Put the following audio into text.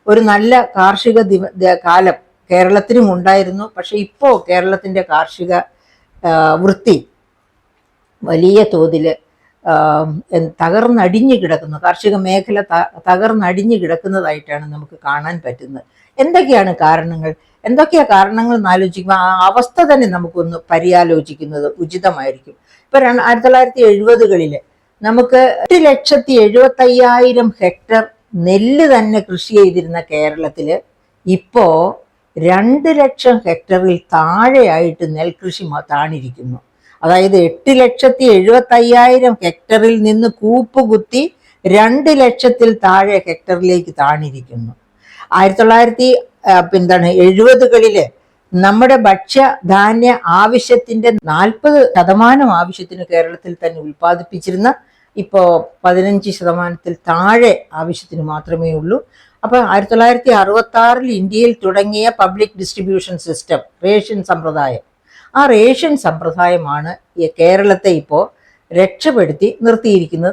ഒരു നല്ല കാർഷിക കാലം കേരളത്തിനും ഉണ്ടായിരുന്നു. പക്ഷെ ഇപ്പോൾ കേരളത്തിൻ്റെ കാർഷിക വൃത്തി വലിയ തോതിൽ തകർന്നടിഞ്ഞു കിടക്കുന്നു. കാർഷിക മേഖല തകർന്നടിഞ്ഞു കിടക്കുന്നതായിട്ടാണ് നമുക്ക് കാണാൻ പറ്റുന്നത്. എന്തൊക്കെയാണ് കാരണങ്ങൾ? എന്തൊക്കെയാ കാരണങ്ങൾ എന്നാലോചിക്കുമ്പോൾ ആ അവസ്ഥ തന്നെ നമുക്കൊന്ന് പര്യാലോചിക്കുന്നത് ഉചിതമായിരിക്കും. ഇപ്പൊ 1970-കളിൽ നമുക്ക് 8,70,000 ഹെക്ടർ നെല്ല് തന്നെ കൃഷി ചെയ്തിരുന്ന കേരളത്തില് ഇപ്പോ 2,00,000 ഹെക്ടറിൽ താഴെയായിട്ട് നെൽകൃഷി താണിരിക്കുന്നു. അതായത് 8,70,000 ഹെക്ടറിൽ നിന്ന് കൂപ്പുകുത്തി 2,00,000 താഴെ ഹെക്ടറിലേക്ക് താണിരിക്കുന്നു. 1970-കളില് നമ്മുടെ ഭക്ഷ്യധാന്യ ആവശ്യത്തിന്റെ 40% ആവശ്യത്തിന് കേരളത്തിൽ തന്നെ ഉൽപ്പാദിപ്പിച്ചിരുന്ന ഇപ്പോൾ 15% താഴെ ആവശ്യത്തിന് മാത്രമേ ഉള്ളൂ. അപ്പോൾ 1966 ഇന്ത്യയിൽ തുടങ്ങിയ പബ്ലിക് ഡിസ്ട്രിബ്യൂഷൻ സിസ്റ്റം, റേഷൻ സമ്പ്രദായം, ആ റേഷൻ സമ്പ്രദായമാണ് കേരളത്തെ ഇപ്പോൾ രക്ഷപ്പെടുത്തി നിർത്തിയിരിക്കുന്നത്.